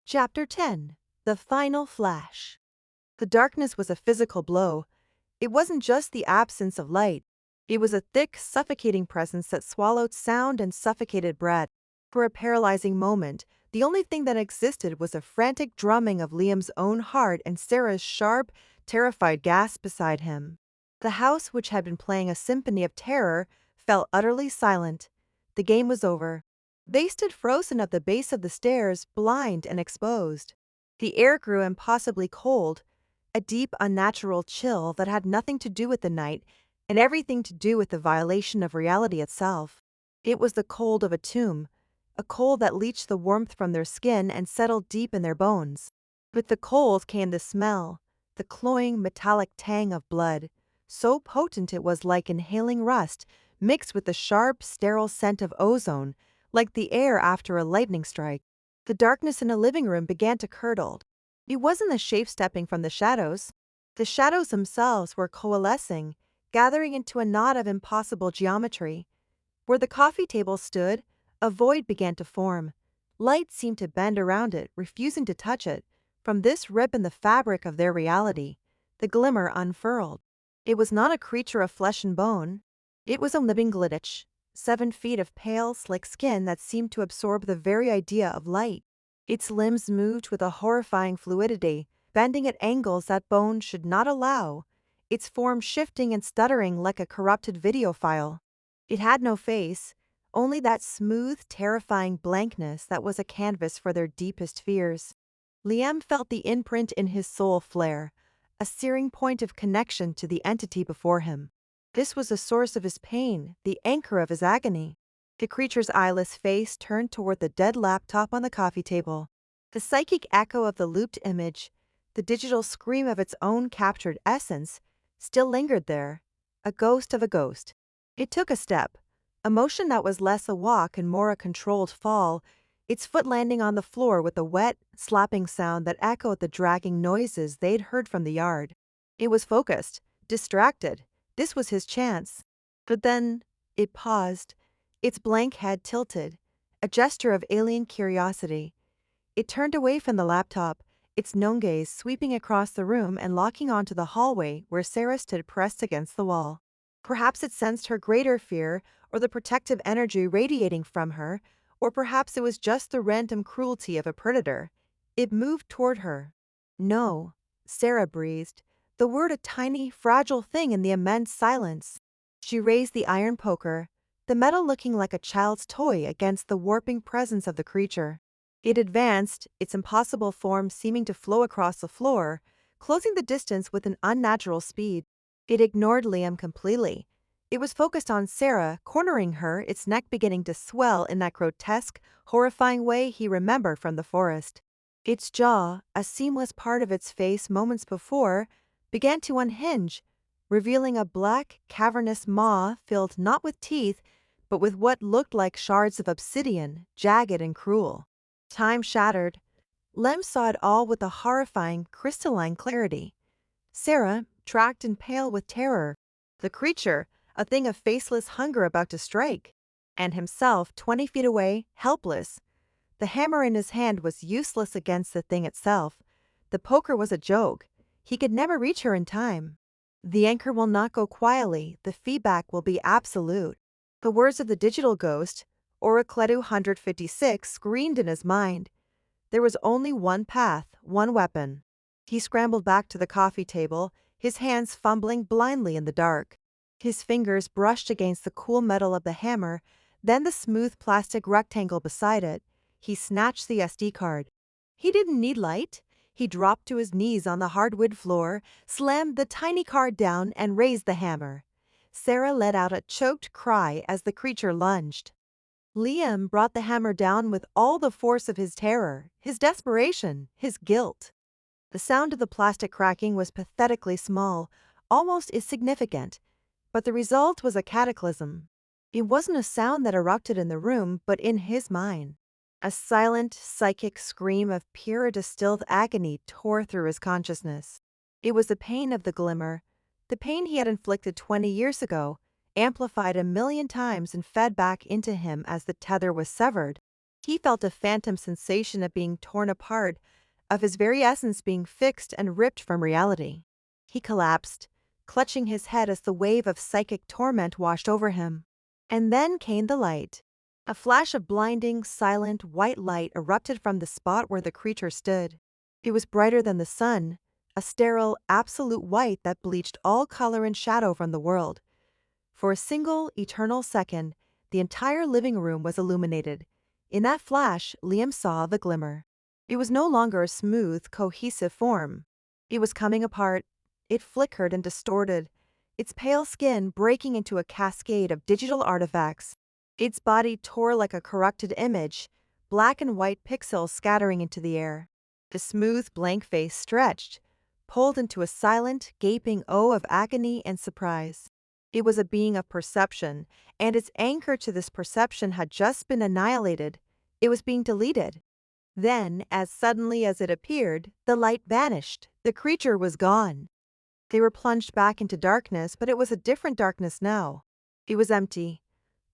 Chapter 10. The Final Flash. The darkness was a physical blow. It wasn't just the absence of light. It was a thick, suffocating presence that swallowed sound and suffocated breath. For a paralyzing moment, the only thing that existed was a frantic drumming of Liam's own heart and Sarah's sharp, terrified gasp beside him. The house, which had been playing a symphony of terror, fell utterly silent. The game was over. They stood frozen at the base of the stairs, blind and exposed. The air grew impossibly cold, a deep, unnatural chill that had nothing to do with the night and everything to do with the violation of reality itself. It was the cold of a tomb, a cold that leached the warmth from their skin and settled deep in their bones. With the cold came the smell, the cloying, metallic tang of blood, so potent it was like inhaling rust, mixed with the sharp, sterile scent of ozone, like the air after a lightning strike. The darkness in the living room began to curdle. It wasn't the shape stepping from the shadows. The shadows themselves were coalescing, gathering into a knot of impossible geometry. Where the coffee table stood, a void began to form. Light seemed to bend around it, refusing to touch it. From this rip in the fabric of their reality, the glimmer unfurled. It was not a creature of flesh and bone. It was a living glitch, 7 feet of pale, slick skin that seemed to absorb the very idea of light. Its limbs moved with a horrifying fluidity, bending at angles that bone should not allow, its form shifting and stuttering like a corrupted video file. It had no face, only that smooth, terrifying blankness that was a canvas for their deepest fears. Liam felt the imprint in his soul flare, a searing point of connection to the entity before him. This was the source of his pain, the anchor of his agony. The creature's eyeless face turned toward the dead laptop on the coffee table. The psychic echo of the looped image, the digital scream of its own captured essence, still lingered there, a ghost of a ghost. It took a step, a motion that was less a walk and more a controlled fall, its foot landing on the floor with a wet, slapping sound that echoed the dragging noises they'd heard from the yard. It was focused, distracted. This was his chance. But then, it paused, its blank head tilted, a gesture of alien curiosity. It turned away from the laptop, its known gaze sweeping across the room and locking onto the hallway where Sarah stood pressed against the wall. Perhaps it sensed her greater fear or the protective energy radiating from her, or perhaps it was just the random cruelty of a predator. It moved toward her. No, Sarah breathed, the word a tiny, fragile thing in the immense silence. She raised the iron poker, the metal looking like a child's toy against the warping presence of the creature. It advanced, its impossible form seeming to flow across the floor, closing the distance with an unnatural speed. It ignored Liam completely. It was focused on Sarah, cornering her, its neck beginning to swell in that grotesque, horrifying way he remembered from the forest. Its jaw, a seamless part of its face moments before, began to unhinge, revealing a black, cavernous maw filled not with teeth, but with what looked like shards of obsidian, jagged and cruel. Time shattered. Lem saw it all with a horrifying, crystalline clarity. Sarah, tracked and pale with terror. The creature, a thing of faceless hunger about to strike. And himself, 20 feet away, helpless. The hammer in his hand was useless against the thing itself. The poker was a joke. He could never reach her in time. The anchor will not go quietly, the feedback will be absolute. The words of the digital ghost, Oracledu 156, screamed in his mind. There was only one path, one weapon. He scrambled back to the coffee table, his hands fumbling blindly in the dark. His fingers brushed against the cool metal of the hammer, then the smooth plastic rectangle beside it. He snatched the SD card. He didn't need light. He dropped to his knees on the hardwood floor, slammed the tiny card down, and raised the hammer. Sarah let out a choked cry as the creature lunged. Liam brought the hammer down with all the force of his terror, his desperation, his guilt. The sound of the plastic cracking was pathetically small, almost insignificant, but the result was a cataclysm. It wasn't a sound that erupted in the room, but in his mind. A silent, psychic scream of pure distilled agony tore through his consciousness. It was the pain of the glimmer, the pain he had inflicted 20 years ago, amplified 1,000,000 times and fed back into him as the tether was severed. He felt a phantom sensation of being torn apart, of his very essence being fixed and ripped from reality. He collapsed, clutching his head as the wave of psychic torment washed over him. And then came the light. A flash of blinding, silent, white light erupted from the spot where the creature stood. It was brighter than the sun, a sterile, absolute white that bleached all color and shadow from the world. For a single, eternal second, the entire living room was illuminated. In that flash, Liam saw the glimmer. It was no longer a smooth, cohesive form. It was coming apart. It flickered and distorted, its pale skin breaking into a cascade of digital artifacts. Its body tore like a corrupted image, black and white pixels scattering into the air. The smooth, blank face stretched, pulled into a silent, gaping O of agony and surprise. It was a being of perception, and its anchor to this perception had just been annihilated. It was being deleted. Then, as suddenly as it appeared, the light vanished. The creature was gone. They were plunged back into darkness, but it was a different darkness now. It was empty.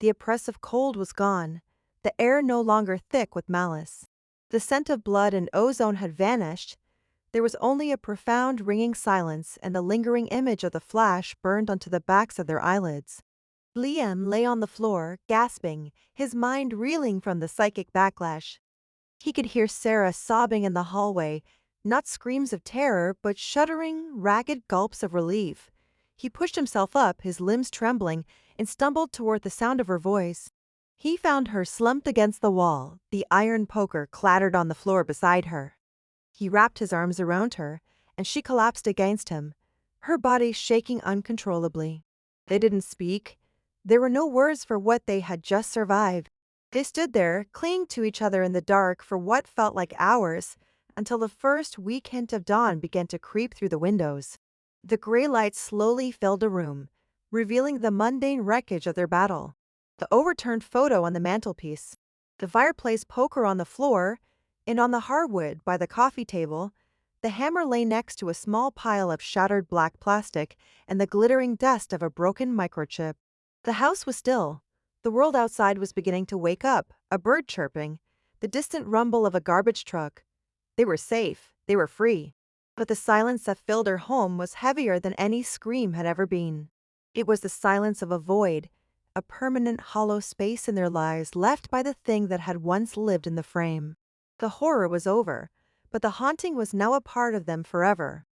The oppressive cold was gone, the air no longer thick with malice. The scent of blood and ozone had vanished. There was only a profound ringing silence, and the lingering image of the flash burned onto the backs of their eyelids. Liam lay on the floor, gasping, his mind reeling from the psychic backlash. He could hear Sarah sobbing in the hallway, not screams of terror, but shuddering, ragged gulps of relief. He pushed himself up, his limbs trembling, and stumbled toward the sound of her voice. He found her slumped against the wall, the iron poker clattered on the floor beside her. He wrapped his arms around her, and she collapsed against him, her body shaking uncontrollably. They didn't speak. There were no words for what they had just survived. They stood there, clinging to each other in the dark for what felt like hours, until the first weak hint of dawn began to creep through the windows. The gray light slowly filled the room, revealing the mundane wreckage of their battle. The overturned photo on the mantelpiece, the fireplace poker on the floor, and on the hardwood by the coffee table, the hammer lay next to a small pile of shattered black plastic and the glittering dust of a broken microchip. The house was still. The world outside was beginning to wake up, a bird chirping, the distant rumble of a garbage truck. They were safe, they were free. But the silence that filled her home was heavier than any scream had ever been. It was the silence of a void, a permanent hollow space in their lives left by the thing that had once lived in the frame. The horror was over, but the haunting was now a part of them forever.